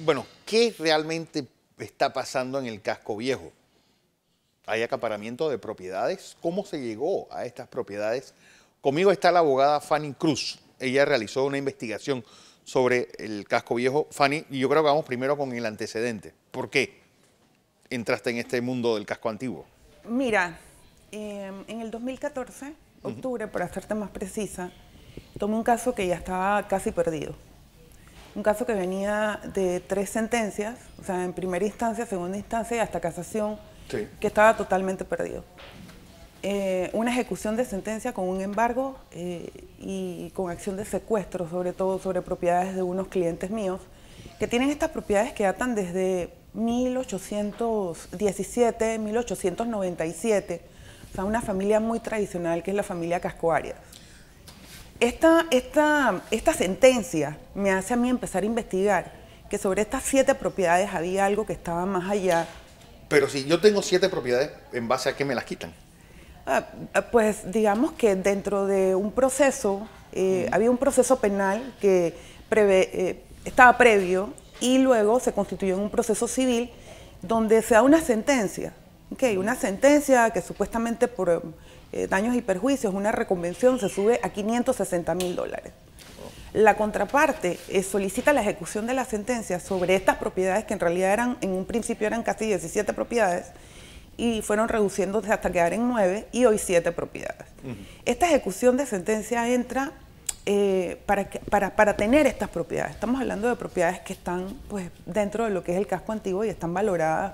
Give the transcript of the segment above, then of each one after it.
Bueno, ¿qué realmente está pasando en el casco viejo? ¿Hay acaparamiento de propiedades? ¿Cómo se llegó a estas propiedades? Conmigo está la abogada Fanny Cruz. Ella realizó una investigación sobre el casco viejo. Fanny, y yo creo que vamos primero con el antecedente. ¿Por qué entraste en este mundo del casco antiguo? Mira, en el 2014, octubre, para serte más precisa, tomé un caso que ya estaba casi perdido. Un caso que venía de 3 sentencias, o sea, en primera instancia, segunda instancia y hasta casación, Sí. que estaba totalmente perdido. Una ejecución de sentencia con un embargo y con acción de secuestro, sobre todo sobre propiedades de unos clientes míos, que tienen estas propiedades que datan desde 1817, 1897, o sea, una familia muy tradicional que es la familia Casco Arias. Esta sentencia me hace a mí empezar a investigar que sobre estas 7 propiedades había algo que estaba más allá. Pero si yo tengo 7 propiedades, ¿en base a qué me las quitan? Pues digamos que dentro de un proceso, había un proceso penal que estaba previo y luego se constituyó en un proceso civil donde se da una sentencia, ¿okay? Una sentencia que supuestamente por daños y perjuicios, una reconvención se sube a $560.000. La contraparte solicita la ejecución de la sentencia sobre estas propiedades que en realidad eran, en un principio eran casi 17 propiedades y fueron reduciéndose hasta quedar en 9 y hoy 7 propiedades. Esta ejecución de sentencia entra para tener estas propiedades. Estamos hablando de propiedades que están pues, dentro de lo que es el casco antiguo y están valoradas,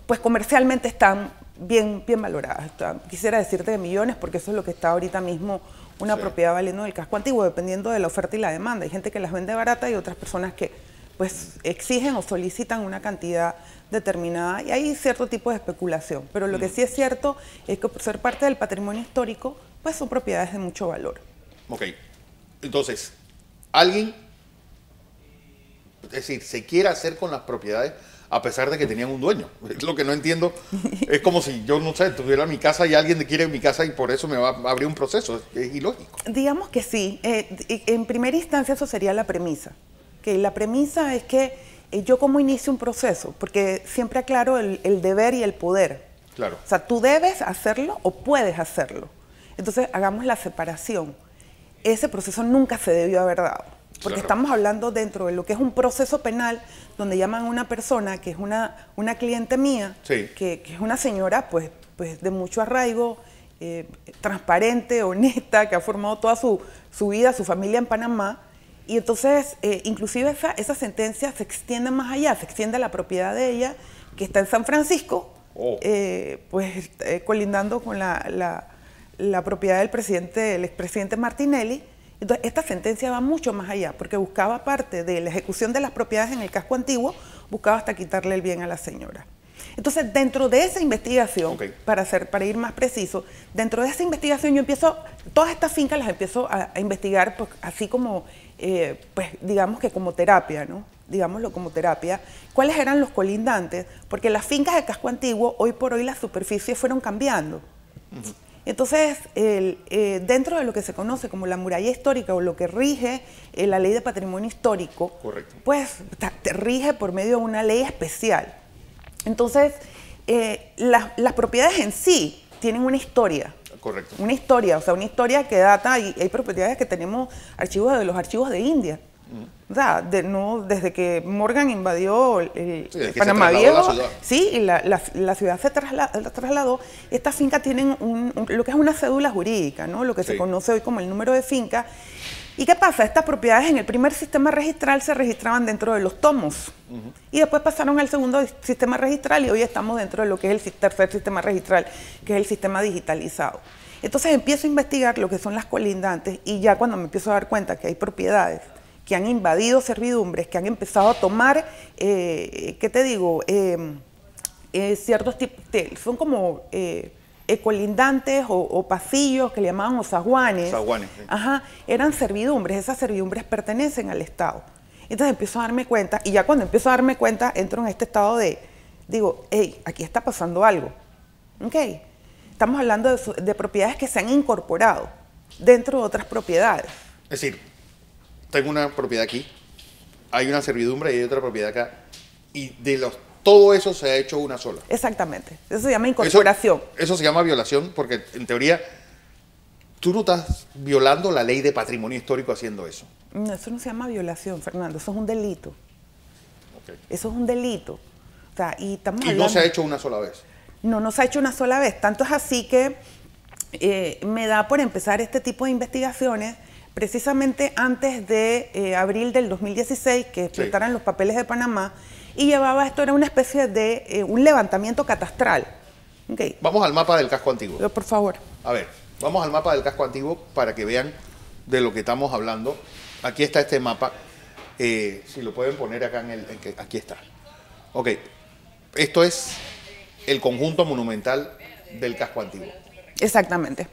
pues comercialmente están bien valoradas. Quisiera decirte de millones porque eso es lo que está ahorita mismo una propiedad valiendo del casco antiguo, dependiendo de la oferta y la demanda. Hay gente que las vende barata y otras personas que pues exigen o solicitan una cantidad determinada y hay cierto tipo de especulación. Pero lo que sí es cierto es que por ser parte del patrimonio histórico, pues son propiedades de mucho valor. Ok, entonces, alguien, es decir, se quiere hacer con las propiedades a pesar de que tenían un dueño. Es lo que no entiendo. Es como si yo, no sé, tuviera mi casa y alguien quiere mi casa y por eso me va a abrir un proceso. Es ilógico. Digamos que sí. En primera instancia eso sería la premisa. Que la premisa es que yo como inicio un proceso, porque siempre aclaro el deber y el poder. Claro. O sea, tú debes hacerlo o puedes hacerlo. Entonces hagamos la separación. Ese proceso nunca se debió haber dado. Porque estamos hablando dentro de lo que es un proceso penal donde llaman a una persona que es una cliente mía, que es una señora pues de mucho arraigo, transparente, honesta, que ha formado toda su vida, su familia en Panamá. Y entonces, inclusive esa sentencia se extiende más allá, se extiende a la propiedad de ella, que está en San Francisco, colindando con la propiedad del expresidente Martinelli. Entonces, esta sentencia va mucho más allá, porque buscaba, aparte de la ejecución de las propiedades en el casco antiguo, buscaba hasta quitarle el bien a la señora. Entonces, dentro de esa investigación, para ir más preciso, dentro de esa investigación yo empiezo, todas estas fincas las empiezo a investigar, pues, así como, pues digamos que como terapia, ¿no? Digámoslo como terapia, cuáles eran los colindantes, porque las fincas del casco antiguo, hoy por hoy las superficies fueron cambiando. Entonces, dentro de lo que se conoce como la muralla histórica o lo que rige la ley de patrimonio histórico, pues te rige por medio de una ley especial. Entonces, las propiedades en sí tienen una historia. Correcto. Una historia, o sea, una historia que data, y hay propiedades que tenemos archivos de los archivos de India. O sea, desde que Morgan invadió Panamá Viejo, sí, y la ciudad se trasladó, estas fincas tienen lo que es una cédula jurídica, ¿no? Lo que se conoce hoy como el número de finca. ¿Y qué pasa? Estas propiedades en el primer sistema registral se registraban dentro de los tomos. Y después pasaron al segundo sistema registral y hoy estamos dentro de lo que es el tercer sistema registral, que es el sistema digitalizado. Entonces empiezo a investigar lo que son las colindantes y ya cuando me empiezo a dar cuenta que hay propiedades que han invadido servidumbres, que han empezado a tomar, ¿qué te digo? Ciertos tipos, son como colindantes o pasillos que le llamaban o zaguanes. Zaguanes, sí. Ajá, eran servidumbres, esas servidumbres pertenecen al Estado. Entonces empiezo a darme cuenta, y ya cuando empiezo a darme cuenta, entro en este estado digo, hey, aquí está pasando algo. ¿Ok? Estamos hablando de propiedades que se han incorporado dentro de otras propiedades. Es decir, tengo una propiedad aquí, hay una servidumbre y hay otra propiedad acá. Y todo eso se ha hecho una sola. Exactamente. Eso se llama incorporación. Eso se llama violación porque, en teoría, tú no estás violando la ley de patrimonio histórico haciendo eso. No, eso no se llama violación, Fernando. Eso es un delito. Okay. Eso es un delito. O sea, y estamos hablando... no se ha hecho una sola vez. No se ha hecho una sola vez. Tanto es así que me da por empezar este tipo de investigaciones precisamente antes de abril del 2016, que explotaran los papeles de Panamá, y llevaba, esto era una especie de un levantamiento catastral. Okay. Vamos al mapa del casco antiguo. Por favor. A ver, vamos al mapa del casco antiguo para que vean de lo que estamos hablando. Aquí está este mapa. Si lo pueden poner acá aquí está. Ok, esto es el conjunto monumental del casco antiguo. Exactamente.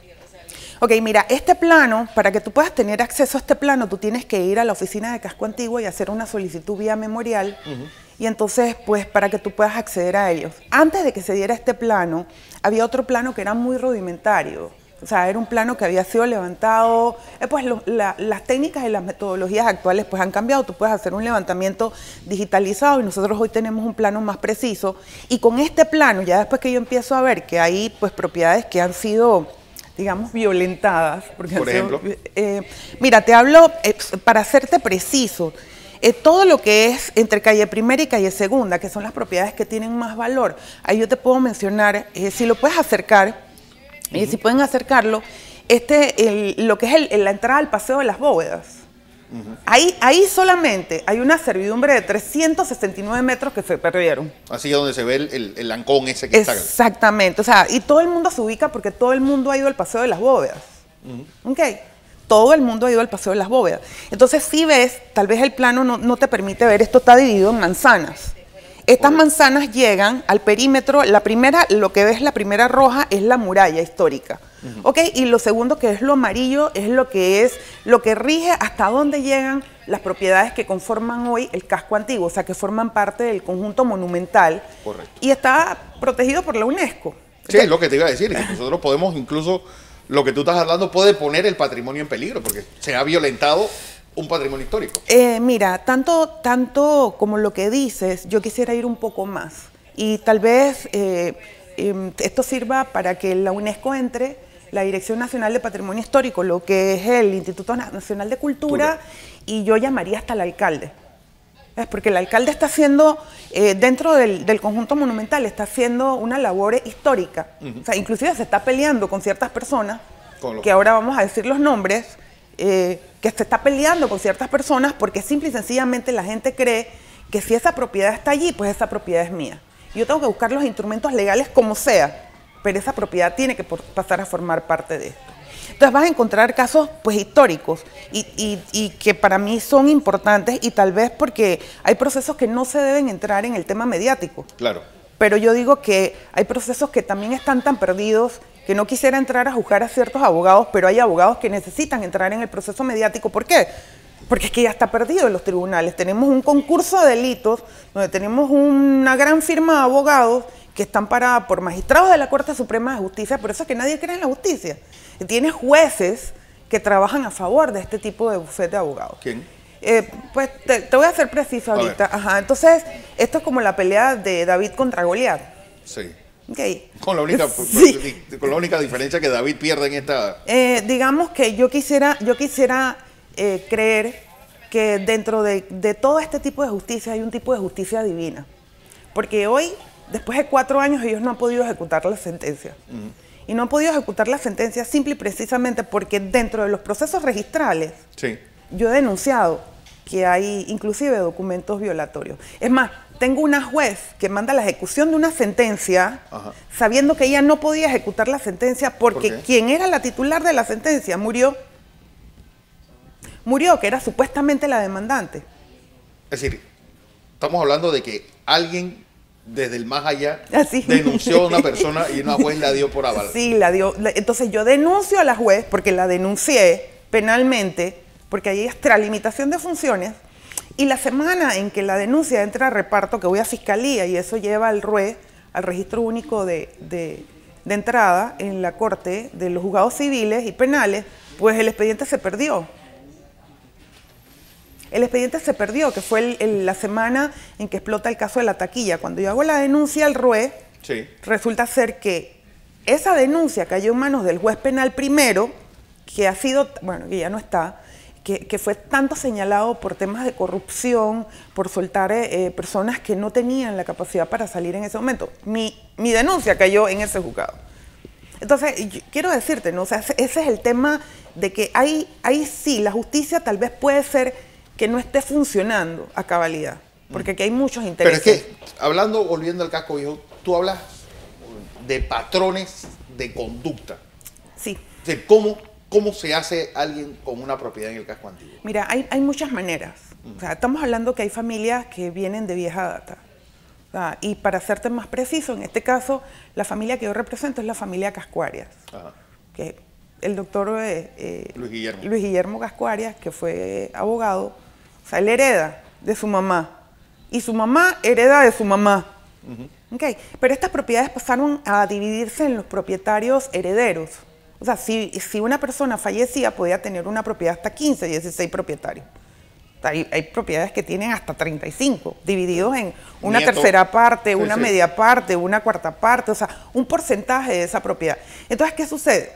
Ok, mira, este plano, para que tú puedas tener acceso a este plano, tú tienes que ir a la oficina de casco antiguo y hacer una solicitud vía memorial. Y entonces, pues, para que tú puedas acceder a ellos. Antes de que se diera este plano, había otro plano que era muy rudimentario. O sea, era un plano que había sido levantado, pues las técnicas y las metodologías actuales pues han cambiado. Tú puedes hacer un levantamiento digitalizado y nosotros hoy tenemos un plano más preciso. Y con este plano, ya después que yo empiezo a ver que hay pues propiedades que han sido, digamos, violentadas. Porque por ejemplo. Mira, te hablo, para hacerte preciso, todo lo que es entre calle primera y calle segunda, que son las propiedades que tienen más valor, ahí yo te puedo mencionar, si lo puedes acercar, si pueden acercarlo, lo que es la entrada al Paseo de las Bóvedas. Ahí solamente hay una servidumbre de 369 metros que se perdieron. Así es donde se ve el lancón ese que está. Exactamente, o sea, y todo el mundo se ubica porque todo el mundo ha ido al Paseo de las Bóvedas. Okay. Todo el mundo ha ido al Paseo de las Bóvedas. Entonces, si ves, tal vez el plano no te permite ver, esto está dividido en manzanas. Estas manzanas llegan al perímetro, lo que ves la primera roja es la muralla histórica. ¿Okay? Y lo segundo, que es lo amarillo, es lo que rige hasta dónde llegan las propiedades que conforman hoy el casco antiguo, o sea, que forman parte del conjunto monumental. Correcto. Y está protegido por la UNESCO. Sí, es lo que te iba a decir, que nosotros podemos incluso... Lo que tú estás hablando puede poner el patrimonio en peligro, porque se ha violentado un patrimonio histórico. Mira, tanto como lo que dices, yo quisiera ir un poco más. Y tal vez esto sirva para que la UNESCO entre, la Dirección Nacional de Patrimonio Histórico, lo que es el Instituto Nacional de Cultura, y yo llamaría hasta el alcalde. Porque el alcalde está haciendo, dentro del conjunto monumental, está haciendo una labor histórica. O sea, inclusive se está peleando con ciertas personas, que ahora vamos a decir los nombres, que se está peleando con ciertas personas porque simple y sencillamente la gente cree que si esa propiedad está allí, pues esa propiedad es mía. Yo tengo que buscar los instrumentos legales como sea, pero esa propiedad tiene que pasar a formar parte de esto. Entonces vas a encontrar casos pues históricos y que para mí son importantes, y tal vez porque hay procesos que no se deben entrar en el tema mediático. Claro. Pero yo digo que hay procesos que también están tan perdidos que no quisiera entrar a juzgar a ciertos abogados, pero hay abogados que necesitan entrar en el proceso mediático. ¿Por qué? Porque es que ya está perdido en los tribunales. Tenemos un concurso de delitos donde tenemos una gran firma de abogados que están paradas por magistrados de la Corte Suprema de Justicia, por eso es que nadie cree en la justicia. Y tienes jueces que trabajan a favor de este tipo de bufete de abogados. ¿Quién? Pues te voy a ser preciso ahorita. Ajá, entonces, esto es como la pelea de David contra Goliat. Sí. Okay. Con la única diferencia que David pierde en esta... digamos que yo quisiera creer que dentro de todo este tipo de justicia hay un tipo de justicia divina. Porque hoy, después de 4 años, ellos no han podido ejecutar la sentencia. Y no han podido ejecutar la sentencia simple y precisamente porque dentro de los procesos registrales, yo he denunciado que hay inclusive documentos violatorios. Es más, tengo una juez que manda la ejecución de una sentencia sabiendo que ella no podía ejecutar la sentencia porque quien era la titular de la sentencia murió, que era supuestamente la demandante. Es decir, estamos hablando de que alguien desde el más allá denunció a una persona y una juez la dio por aval. Sí, la dio. Entonces yo denuncio a la juez porque la denuncié penalmente, porque hay extralimitación de funciones, y la semana en que la denuncia entra a reparto, que voy a fiscalía y eso lleva al RUE, al Registro Único de Entrada en la Corte de los Juzgados Civiles y Penales, pues el expediente se perdió. El expediente se perdió, que fue la semana en que explota el caso de la taquilla. Cuando yo hago la denuncia al ROE, Sí. resulta ser que esa denuncia cayó en manos del juez penal primero, que ha sido, bueno, que ya no está, que fue tanto señalado por temas de corrupción, por soltar personas que no tenían la capacidad para salir en ese momento. Mi denuncia cayó en ese juzgado. Entonces, yo quiero decirte, ¿no? O sea, ese es el tema de que ahí sí, la justicia tal vez puede ser que no esté funcionando a cabalidad, porque aquí hay muchos intereses. Pero es que, volviendo al casco viejo, tú hablas de patrones de conducta. Sí. De cómo se hace alguien con una propiedad en el casco antiguo. Mira, hay muchas maneras. O sea, estamos hablando que hay familias que vienen de vieja data. O sea, y para serte más preciso, en este caso, la familia que yo represento es la familia Casco Arias. Ajá. Que el doctor Luis Guillermo Casco Arias, que fue abogado, o sea, él hereda de su mamá. Y su mamá hereda de su mamá. Okay. Pero estas propiedades pasaron a dividirse en los propietarios herederos. O sea, si una persona fallecía, podía tener una propiedad hasta 15, 16 propietarios. O sea, hay propiedades que tienen hasta 35, divididos en una tercera parte, una media parte, una cuarta parte, o sea, un porcentaje de esa propiedad. Entonces, ¿qué sucede?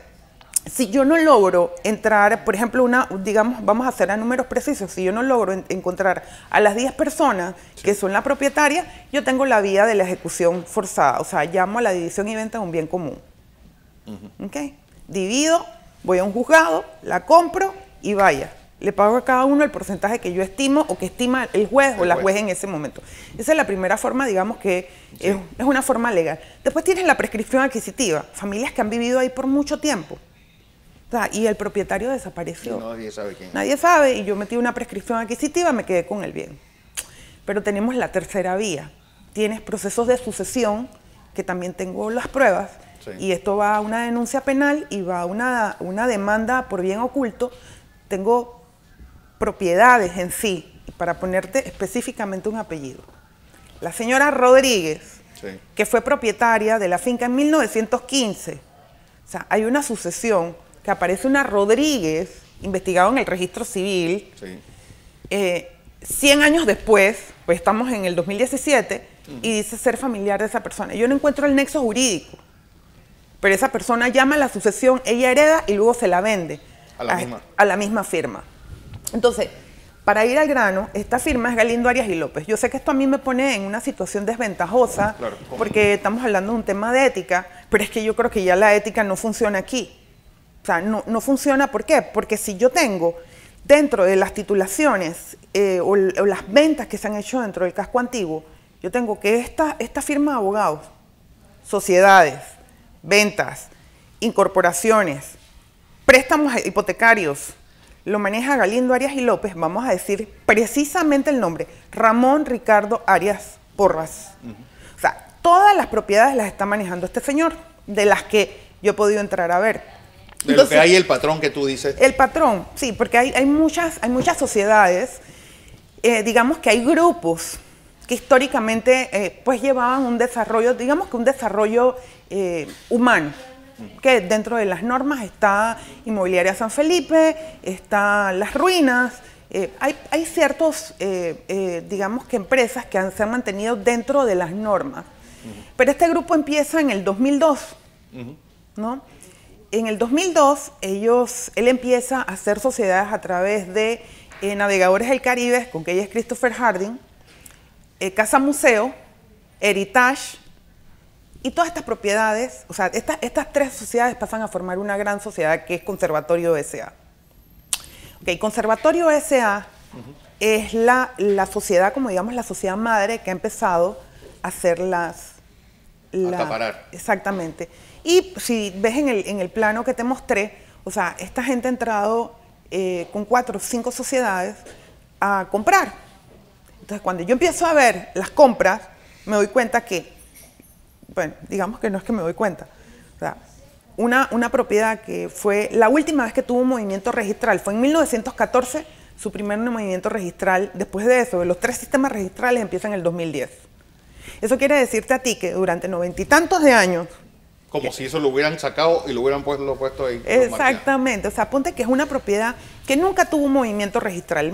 Si yo no logro entrar, por ejemplo, digamos, vamos a hacer a números precisos, si yo no logro encontrar a las 10 personas que son la propietaria, yo tengo la vía de la ejecución forzada, o sea, llamo a la división y venta de un bien común. ¿Okay? Divido, voy a un juzgado, la compro y vaya. Le pago a cada uno el porcentaje que yo estimo o que estima el juez o la juez en ese momento. Esa es la primera forma, digamos que es una forma legal. Después tienes la prescripción adquisitiva, familias que han vivido ahí por mucho tiempo. O sea, y el propietario desapareció. No, nadie sabe quién. Nadie sabe, y yo metí una prescripción adquisitiva, me quedé con el bien. Pero tenemos la tercera vía. Tienes procesos de sucesión, que también tengo las pruebas, y esto va a una denuncia penal y va a una demanda por bien oculto. Tengo propiedades en sí, para ponerte específicamente un apellido. La señora Rodríguez, que fue propietaria de la finca en 1915. O sea, hay una sucesión que aparece una Rodríguez, investigado en el registro civil, 100 años después, pues estamos en el 2017, y dice ser familiar de esa persona. Yo no encuentro el nexo jurídico, pero esa persona llama a la sucesión, ella hereda y luego se la vende a la misma firma. Entonces, para ir al grano, esta firma es Galindo Arias y López. Yo sé que esto a mí me pone en una situación desventajosa, porque estamos hablando de un tema de ética, pero es que yo creo que ya la ética no funciona aquí. O sea, no funciona, ¿por qué? Porque si yo tengo dentro de las titulaciones o las ventas que se han hecho dentro del casco antiguo, yo tengo que esta firma de abogados, sociedades, ventas, incorporaciones, préstamos hipotecarios, lo maneja Galindo Arias y López, vamos a decir precisamente el nombre, Ramón Ricardo Arias Porras. O sea, todas las propiedades las está manejando este señor, de las que yo he podido entrar a ver. De lo que hay el patrón que tú dices. El patrón, sí, porque hay muchas sociedades, digamos que hay grupos que históricamente pues llevaban un desarrollo, digamos que un desarrollo humano, que dentro de las normas está Inmobiliaria San Felipe, está Las Ruinas, hay ciertos, digamos que empresas que se han mantenido dentro de las normas. Pero este grupo empieza en el 2002, ¿no? En el 2002, él empieza a hacer sociedades a través de Navegadores del Caribe, con que ella es Christopher Harding, Casa Museo, Heritage, y todas estas propiedades, o sea, estas tres sociedades pasan a formar una gran sociedad que es Conservatorio S.A. Okay, Conservatorio S.A. es la sociedad, como digamos, la sociedad madre que ha empezado a hacer acaparar. Exactamente. Y si ves en el plano que te mostré, o sea, esta gente ha entrado con 4 o 5 sociedades a comprar. Entonces, cuando yo empiezo a ver las compras, me doy cuenta que, bueno, digamos que no es que me doy cuenta. O sea, una propiedad que fue la última vez que tuvo un movimiento registral, fue en 1914, su primer movimiento registral. Después de eso, los 3 sistemas registrales empiezan en el 2010. Eso quiere decirte a ti que durante 90 y tantos de años, Como si eso lo hubieran sacado y lo hubieran puesto ahí. Exactamente, o sea, ponte que es una propiedad que nunca tuvo un movimiento registral.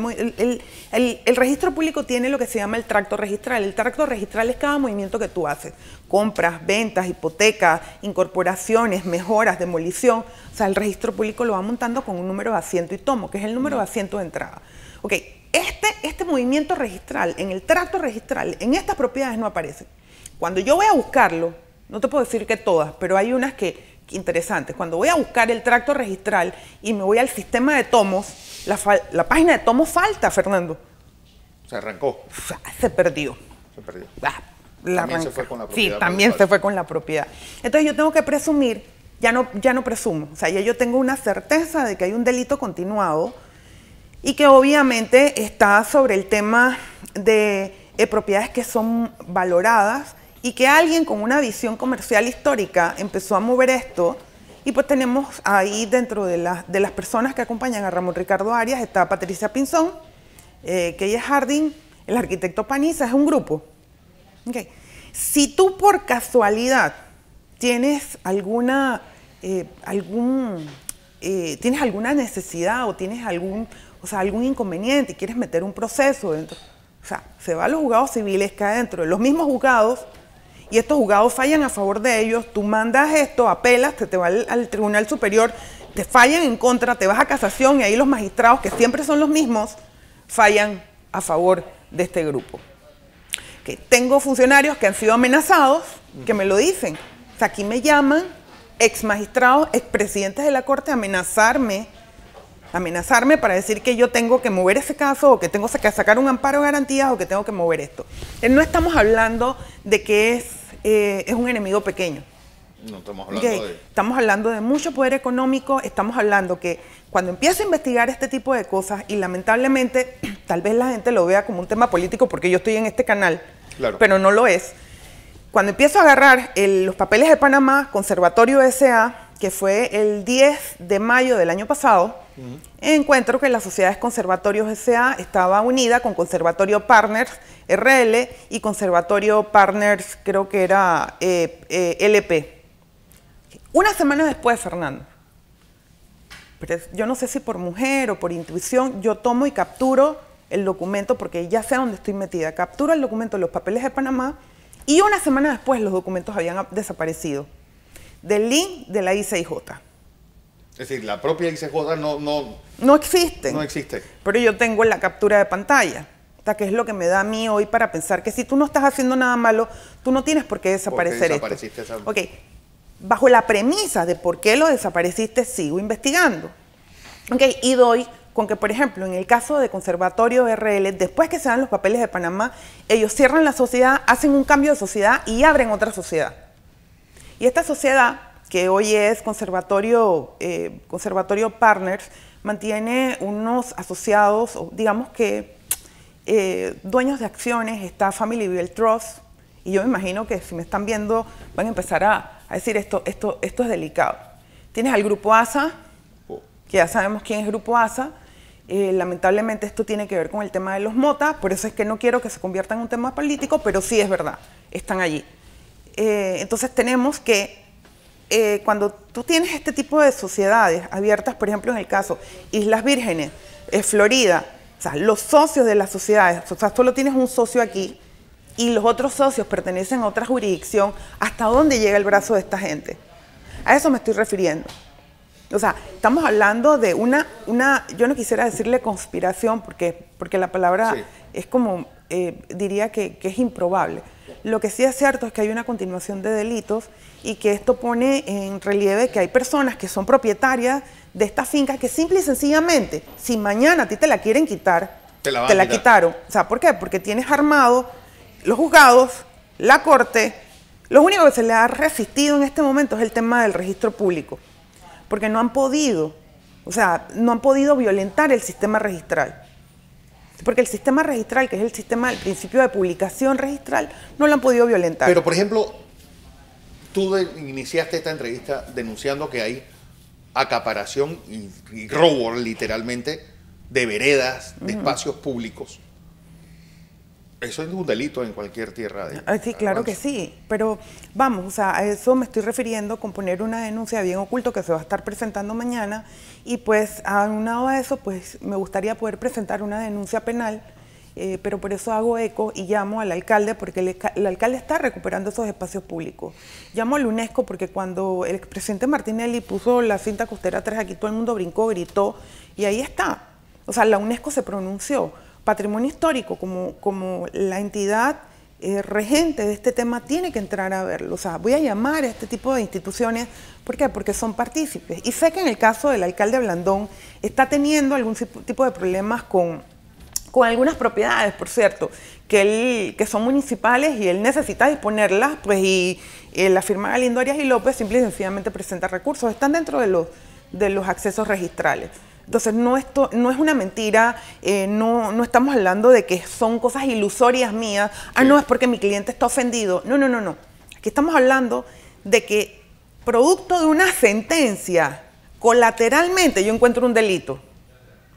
El registro público tiene lo que se llama el tracto registral. El tracto registral es cada movimiento que tú haces. Compras, ventas, hipotecas, incorporaciones, mejoras, demolición. O sea, el registro público lo va montando con un número de asiento y tomo, que es el número de asiento de entrada. Ok, este movimiento registral, en el tracto registral, en estas propiedades no aparece. Cuando yo voy a buscarlo, no te puedo decir que todas, pero hay unas que interesantes. Cuando voy a buscar el tracto registral y me voy al sistema de tomos, la página de tomos falta, Fernando. Se arrancó. Se perdió. Se perdió. También se fue con la propiedad. Sí, también se fue con la propiedad. Entonces yo tengo que presumir, ya no presumo, o sea, ya yo tengo una certeza de que hay un delito continuado y que obviamente está sobre el tema de propiedades que son valoradas y que alguien con una visión comercial histórica empezó a mover esto. Y pues tenemos ahí dentro de las personas que acompañan a Ramón Ricardo Arias, está Patricia Pinzón, Keya Harding, el arquitecto Paniza, es un grupo. Okay. Si tú por casualidad tienes alguna necesidad o tienes algún inconveniente y quieres meter un proceso dentro, o sea, se va a los juzgados civiles, cae dentro de los mismos juzgados, y estos juzgados fallan a favor de ellos, tú mandas esto, apelas, te va al Tribunal Superior, te fallan en contra, te vas a casación y ahí los magistrados, que siempre son los mismos, fallan a favor de este grupo. Okay. Tengo funcionarios que han sido amenazados, que me lo dicen. O sea, aquí me llaman ex magistrados, ex presidentes de la Corte a amenazarme para decir que yo tengo que mover ese caso o que tengo que sacar un amparo de garantías o que tengo que mover esto. No estamos hablando de que es un enemigo pequeño. No estamos hablando de... Estamos hablando de mucho poder económico, estamos hablando que cuando empiezo a investigar este tipo de cosas, y lamentablemente tal vez la gente lo vea como un tema político porque yo estoy en este canal, claro, pero no lo es. Cuando empiezo a agarrar los papeles de Panamá, Conservatorio S.A., que fue el 10 de mayo del año pasado, encuentro que la Sociedades Conservatorios S.A. estaba unida con Conservatorio Partners RL y Conservatorio Partners, creo que era LP. Una semana después, Fernando, pero yo no sé si por mujer o por intuición, yo tomo y capturo el documento, porque ya sé dónde estoy metida, capturo el documento de los papeles de Panamá, y una semana después los documentos habían desaparecido del link de la ICIJ. Es decir, la propia ICIJ no existe. No existe. Pero yo tengo la captura de pantalla, que es lo que me da a mí hoy para pensar que si tú no estás haciendo nada malo, tú no tienes por qué desaparecer esto. Ok, bajo la premisa de por qué lo desapareciste, sigo investigando. Ok, y doy con que, por ejemplo, en el caso de Conservatorio RL, después que se dan los papeles de Panamá, ellos cierran la sociedad, hacen un cambio de sociedad y abren otra sociedad. Y esta sociedad, que hoy es Conservatorio Partners, mantiene unos asociados, digamos que dueños de acciones, está Family Bill Trust, y yo me imagino que si me están viendo van a empezar a decir esto es delicado. Tienes al Grupo ASA, que ya sabemos quién es Grupo ASA. Lamentablemente esto tiene que ver con el tema de los motas, por eso es que no quiero que se convierta en un tema político, pero sí es verdad, están allí. Entonces tenemos que, cuando tú tienes este tipo de sociedades abiertas, por ejemplo en el caso Islas Vírgenes, Florida, o sea, los socios de las sociedades, o sea, solo tienes un socio aquí y los otros socios pertenecen a otra jurisdicción, ¿hasta dónde llega el brazo de esta gente? A eso me estoy refiriendo. O sea, estamos hablando de yo no quisiera decirle conspiración porque la palabra sí es como, diría que es improbable. Lo que sí es cierto es que hay una continuación de delitos y que esto pone en relieve que hay personas que son propietarias de estas fincas que simple y sencillamente, si mañana a ti te la quieren quitar, te la quitaron. O sea, ¿por qué? Porque tienes armado los juzgados, la corte. Lo único que se le ha resistido en este momento es el tema del registro público, porque no han podido violentar el sistema registral. Porque el sistema registral, que es el sistema del principio de publicación registral, no lo han podido violentar. Pero, por ejemplo, tú iniciaste esta entrevista denunciando que hay acaparación y robo, literalmente, de veredas, de espacios públicos. Eso es un delito en cualquier tierra. Sí, claro que sí, pero vamos, o sea, a eso me estoy refiriendo con poner una denuncia bien oculto que se va a estar presentando mañana y pues aunado a eso, pues me gustaría poder presentar una denuncia penal, pero por eso hago eco y llamo al alcalde porque el alcalde está recuperando esos espacios públicos. Llamo al UNESCO porque cuando el expresidente Martinelli puso la cinta costera 3 aquí, todo el mundo brincó, gritó y ahí está. O sea, la UNESCO se pronunció. Patrimonio histórico, como la entidad regente de este tema, tiene que entrar a verlo. O sea, voy a llamar a este tipo de instituciones, ¿por qué? Porque son partícipes. Y sé que en el caso del alcalde Blandón está teniendo algún tipo de problemas con algunas propiedades, por cierto, que son municipales y él necesita disponerlas, pues y la firma Galindo Arias y López simple y sencillamente presenta recursos. Están dentro de los accesos registrales. Entonces, no es una mentira, no estamos hablando de que son cosas ilusorias mías. Ah, no, es porque mi cliente está ofendido. No, no, no, no. Aquí estamos hablando de que, producto de una sentencia, colateralmente yo encuentro un delito.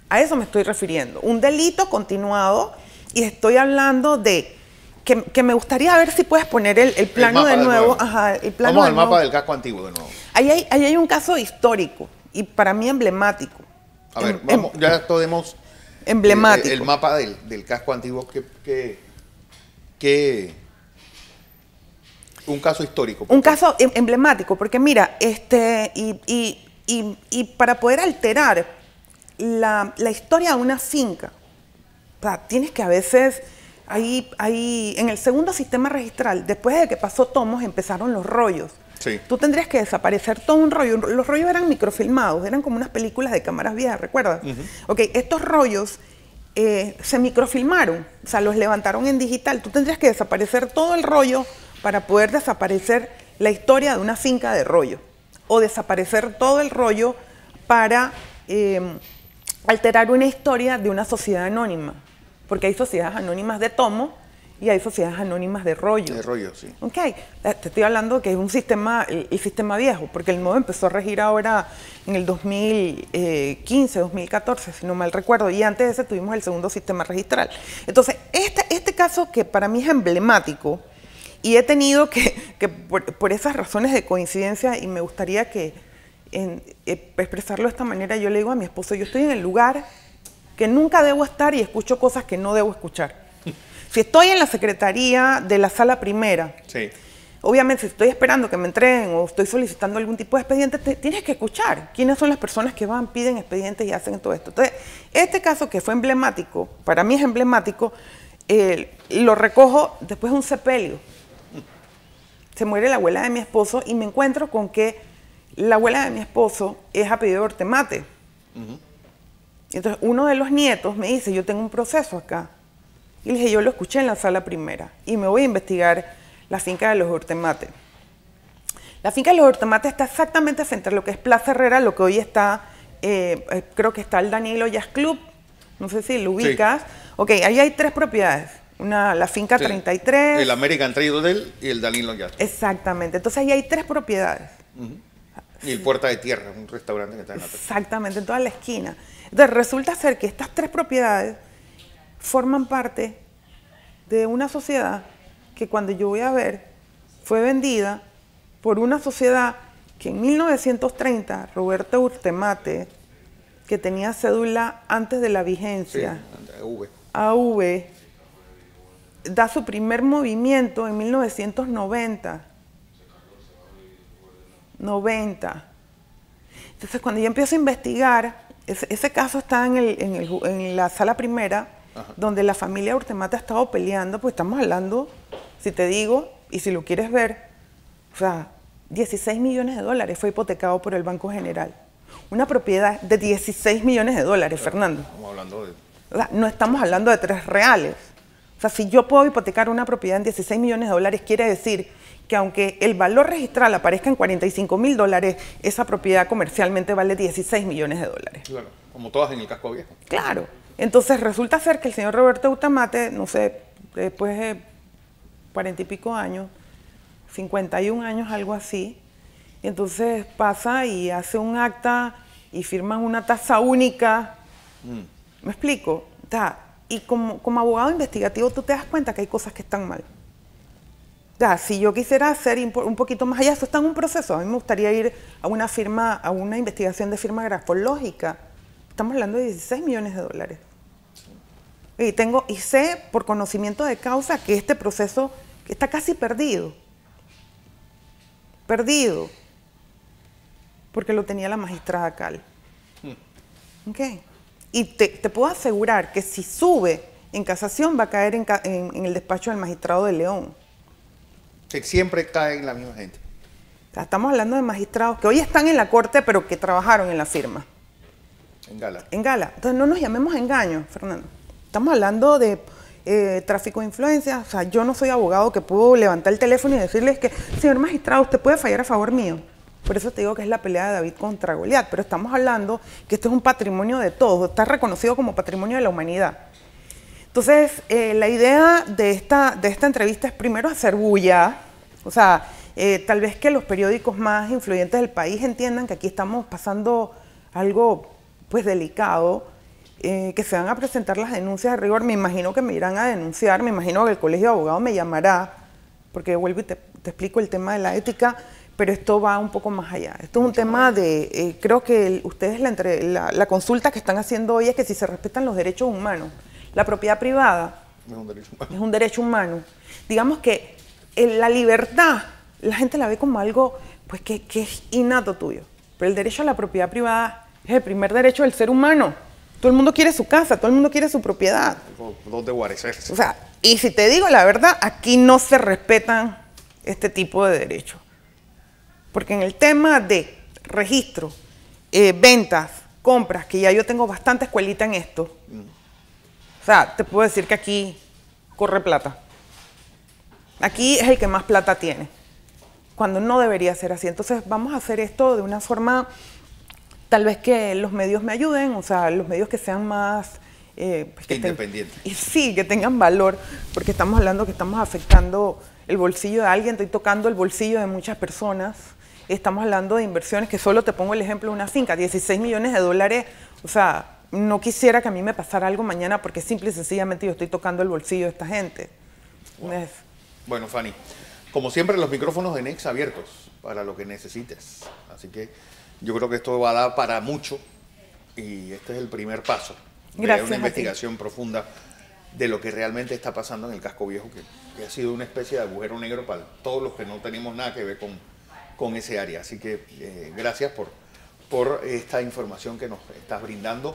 A eso me estoy refiriendo. Un delito continuado y estoy hablando de que me gustaría ver si puedes poner el plano de nuevo. Ajá, el plano Vamos al mapa del casco antiguo de nuevo. Ahí hay un caso histórico y para mí emblemático. A ver, vamos, ya tenemos emblemático. El mapa del casco antiguo un caso histórico. Un caso emblemático, porque mira, y para poder alterar la historia de una finca, o sea, tienes que a veces, en el segundo sistema registral, después de que pasó Tomos, empezaron los rollos. Sí. Tú tendrías que desaparecer todo un rollo. Los rollos eran microfilmados, eran como unas películas de cámaras viejas, ¿recuerdas? Ok, estos rollos se microfilmaron, o sea, los levantaron en digital. Tú tendrías que desaparecer todo el rollo para poder desaparecer la historia de una finca de rollo. O desaparecer todo el rollo para alterar una historia de una sociedad anónima. Porque hay sociedades anónimas de tomo y hay sociedades anónimas de rollo. De rollo, sí. Ok, te estoy hablando que es un sistema, el sistema viejo, porque el nuevo empezó a regir ahora en el 2015, 2014, si no mal recuerdo, y antes de ese tuvimos el segundo sistema registral. Entonces, este caso que para mí es emblemático, y he tenido que por esas razones de coincidencia, y me gustaría expresarlo de esta manera, yo le digo a mi esposo, yo estoy en el lugar que nunca debo estar y escucho cosas que no debo escuchar. Si estoy en la secretaría de la sala primera, sí, obviamente si estoy esperando que me entreguen o estoy solicitando algún tipo de expediente, tienes que escuchar quiénes son las personas que van, piden expedientes y hacen todo esto. Entonces, este caso que fue emblemático, para mí es emblemático, lo recojo después de un sepelio. Se muere la abuela de mi esposo y me encuentro con que la abuela de mi esposo es apellido Ortemate. Entonces, uno de los nietos me dice, yo tengo un proceso acá. Y le dije, yo lo escuché en la sala primera y me voy a investigar la finca de los Ortemate. La finca de los Ortemate está exactamente frente a lo que es Plaza Herrera, lo que hoy está, creo que está el Danilo Jazz Club, no sé si lo ubicas. Sí. Ok, ahí hay 3 propiedades, la finca 33. El American Trade Hotel y el Danilo Jazz. Exactamente, entonces ahí hay 3 propiedades. Y el Puerta de Tierra, un restaurante que está en la exactamente, en toda la esquina. Entonces resulta ser que estas 3 propiedades forman parte de una sociedad que cuando yo voy a ver fue vendida por una sociedad que en 1930 Roberto Urtemate, que tenía cédula antes de la vigencia, sí, AV, da su primer movimiento en 1990. Entonces cuando yo empiezo a investigar, ese caso está en la sala primera, ajá, donde la familia Urtemate ha estado peleando, pues estamos hablando, si te digo, y si lo quieres ver, o sea, 16 millones de dólares fue hipotecado por el Banco General. Una propiedad de 16 millones de dólares, claro, Fernando. Estamos hablando de... O sea, no estamos hablando de 3 reales. O sea, si yo puedo hipotecar una propiedad en 16 millones de dólares, quiere decir que aunque el valor registral aparezca en 45 mil dólares, esa propiedad comercialmente vale 16 millones de dólares. Claro, como todas en el casco viejo. Claro. Entonces resulta ser que el señor Roberto Urtemate, no sé, después de 40 y pico años, 51 años, algo así, y entonces pasa y hace un acta y firman una tasa única. ¿Me explico? y como abogado investigativo tú te das cuenta que hay cosas que están mal. O sea, si yo quisiera hacer un poquito más allá, eso está en un proceso. A mí me gustaría ir a una firma, a una investigación de firma grafológica. Estamos hablando de 16 millones de dólares. Y sé por conocimiento de causa que este proceso está casi perdido. Perdido. Porque lo tenía la magistrada Cal. Okay. Y te puedo asegurar que si sube en casación va a caer en el despacho del magistrado de León. Que siempre cae en la misma gente. O sea, estamos hablando de magistrados que hoy están en la corte, pero que trabajaron en la firma. En Gala. En Gala. Entonces no nos llamemos engaños, Fernando. Estamos hablando de tráfico de influencias. O sea, yo no soy abogado que puedo levantar el teléfono y decirles que, señor magistrado, usted puede fallar a favor mío. Por eso te digo que es la pelea de David contra Goliat. Pero estamos hablando que esto es un patrimonio de todos. Está reconocido como patrimonio de la humanidad. Entonces, la idea de esta entrevista es primero hacer bulla. O sea, tal vez que los periódicos más influyentes del país entiendan que aquí estamos pasando algo pues delicado, que se van a presentar las denuncias de rigor. Me imagino que me irán a denunciar, me imagino que el Colegio de Abogados me llamará, porque vuelvo y te explico el tema de la ética, pero esto va un poco más allá. Esto es un tema de, creo que ustedes la consulta que están haciendo hoy es que si se respetan los derechos humanos. La propiedad privada Es un derecho humano. es un derecho humano. Digamos que la libertad, la gente la ve como algo pues, que es innato tuyo, pero el derecho a la propiedad privada es el primer derecho del ser humano. Todo el mundo quiere su casa, todo el mundo quiere su propiedad. ¿Dónde guarecerse? O sea, y si te digo la verdad, aquí no se respetan este tipo de derechos. Porque en el tema de registro, ventas, compras, que ya yo tengo bastante escuelita en esto, o sea, te puedo decir que aquí corre plata. Aquí es el que más plata tiene, cuando no debería ser así. Entonces vamos a hacer esto de una forma, tal vez que los medios me ayuden, o sea, los medios que sean más... pues independientes. Sí, que tengan valor, porque estamos hablando que estamos afectando el bolsillo de alguien, estoy tocando el bolsillo de muchas personas. Estamos hablando de inversiones, que solo te pongo el ejemplo de una finca, 16 millones de dólares, o sea, no quisiera que a mí me pasara algo mañana porque simple y sencillamente yo estoy tocando el bolsillo de esta gente. Wow. Bueno, Fanny, como siempre los micrófonos de Next abiertos para lo que necesites. Así que yo creo que esto va a dar para mucho y este es el primer paso de una investigación profunda de lo que realmente está pasando en el Casco Viejo, que ha sido una especie de agujero negro para todos los que no tenemos nada que ver con ese área. Así que gracias por esta información que nos estás brindando.